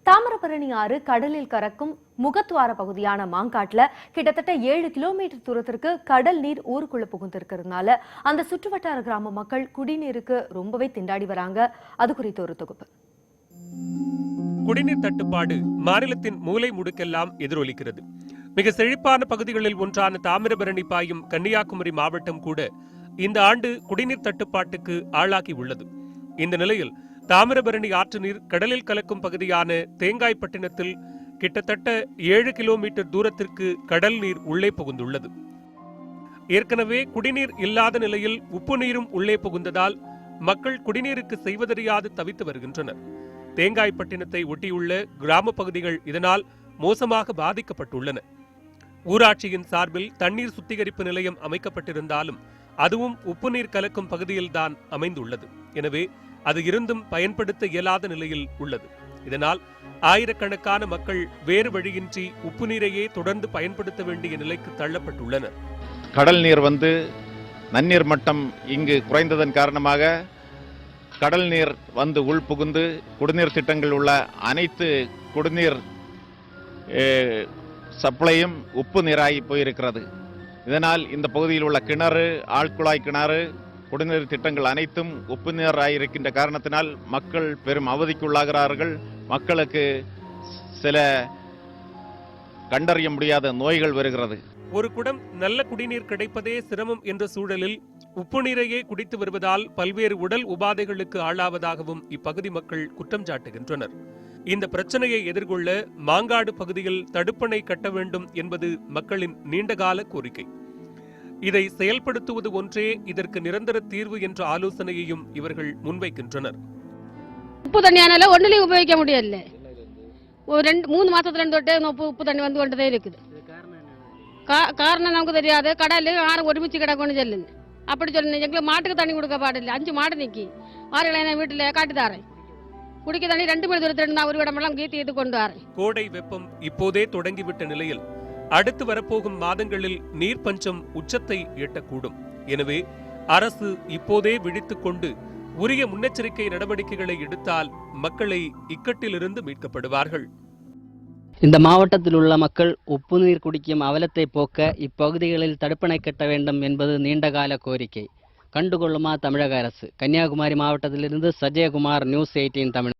தாமிரபரணி ஆறு கடலில் கறக்கும் முகத்துவார பகுதியான மாங்காட்டுல கிட்டத்தட்ட 7 கிலோமீட்டர் தூரத்திற்கு கடல் நீர் ஊருக்குள்ள புகுந்திருக்கிறதுனால அந்த சுற்றுவட்டார கிராம மக்கள் குடிநீருக்கு ரொம்பவே திண்டாடி வராங்க. அது குறித்த ஒரு தொகுப்பு. குடிநீர் தட்டுப்பாடு மாநிலத்தின் மூலை முடுக்கெல்லாம் எதிரொலிக்கிறது. மிக செழிப்பான பகுதிகளில் ஒன்றான தாமிரபரணி பாயும் கன்னியாகுமரி மாவட்டம் கூட இந்த ஆண்டு குடிநீர் தட்டுப்பாட்டுக்கு ஆளாகி உள்ளது. இந்த நிலையில் தாமிரபரணி ஆற்று நீர் கடலில் கலக்கும் பகுதியான தேங்காய்பட்டினத்தில் கிட்டத்தட்ட 7 கிலோமீட்டர் தூரத்திற்கு கடல் நீர் உள்ளே புகுந்துள்ளது. ஏற்கனவே குடிநீர் இல்லாத நிலையில் உப்பு நீரும் உள்ளே புகுந்ததால் மக்கள் குடிநீருக்கு செய்வதறியாது தவித்து வருகின்றனர். தேங்காய்பட்டினத்தை ஒட்டியுள்ள கிராம பகுதிகள் இதனால் மோசமாக பாதிக்கப்பட்டுள்ளன. ஊராட்சியின் சார்பில் தண்ணீர் சுத்திகரிப்பு நிலையம் அமைக்கப்பட்டிருந்தாலும் அதுவும் உப்பு நீர் கலக்கும் பகுதியில்தான் அமைந்துள்ளது. எனவே அது இருந்தும் பயன்படுத்த இயலாத நிலையில் உள்ளது. இதனால் ஆயிரக்கணக்கான மக்கள் வேறு வழியின்றி உப்பு நீரையே தொடர்ந்து பயன்படுத்த வேண்டிய நிலைக்கு தள்ளப்பட்டுள்ளனர். கடல் நீர் நன்னீர் மட்டம் இங்கு குறைந்ததன் காரணமாக கடல் நீர் உள்புகுந்து குடிநீர் திட்டங்கள் உள்ள அனைத்து குடிநீர் சப்ளையும் உப்பு நீராகி போயிருக்கிறது. இதனால் இந்த பகுதியில் உள்ள கிணறு, ஆழ்குழாய் கிணறு, குடிநீர் திட்டங்கள் அனைத்தும் உப்பு நீராயிருக்கின்ற காரணத்தினால் மக்கள் பெரும் அவதிக்குள்ளாகிறார்கள். மக்களுக்கு சில கண்டறிய முடியாத நோய்கள் வருகிறது. ஒரு குடம் நல்ல குடிநீர் கிடைப்பதே சிரமம் என்ற சூழலில் உப்பு நீரையே குடித்து வருவதால் பல்வேறு உடல் உபாதைகளுக்கு ஆளாவதாகவும் இப்பகுதி மக்கள் குற்றம் சாட்டுகின்றனர். இந்த பிரச்சனையை எதிர்கொள்ள மாங்காடு பகுதியில் தடுப்பணை கட்ட வேண்டும் என்பது மக்களின் நீண்டகால கோரிக்கை. இதை செயல்படுத்துவது ஒன்றே இதற்கு நிரந்தர தீர்வு என்ற ஆலோசனையையும் இவர்கள் முன்வைக்கின்றனர். உப்பு தண்ணியானால ஒன்றிலையும் உபயோகிக்க முடியல. ஒரு 3 மாசத்துல தொட்டே உப்பு தண்ணி கொண்டதே இருக்குது. காரணம் நமக்கு தெரியாது. கடல் யாரும் ஒருமிச்சு கிடக்கும்னு சொல்லுங்க. அப்படி சொல்லுங்க. எங்களுக்கு மாட்டுக்கு தண்ணி கொடுக்க பாடில்லை. 5 மாடு நிக்கி ஆறுகளை வீட்டுல காட்டுதாரேன். குடிக்க தண்ணி 2 மணி தூரத்துல ஒரு இடமெல்லாம் கீத்து கொண்டு வரேன். கோடை வெப்பம் இப்போதே தொடங்கிவிட்ட நிலையில் அடுத்து வரப்போகும் மாதங்களில் நீர் பஞ்சம் உச்சத்தை எட்டக்கூடும். எனவே அரசு இப்போதே விழித்துக் கொண்டு உரிய முன்னெச்சரிக்கை நடவடிக்கைகளை எடுத்தால் மக்களை இக்கட்டிலிருந்து மீட்கப்படுவார்கள். இந்த மாவட்டத்தில் உள்ள மக்கள் உப்பு நீர் குடிக்கும் அவலத்தை போக்க இப்பகுதிகளில் தடுப்பணை கட்ட வேண்டும் என்பது நீண்டகால கோரிக்கை. கண்டுகொள்ளுமா தமிழக அரசு? கன்னியாகுமரி மாவட்டத்திலிருந்து சஜயகுமார், நியூஸ் 18 தமிழ்.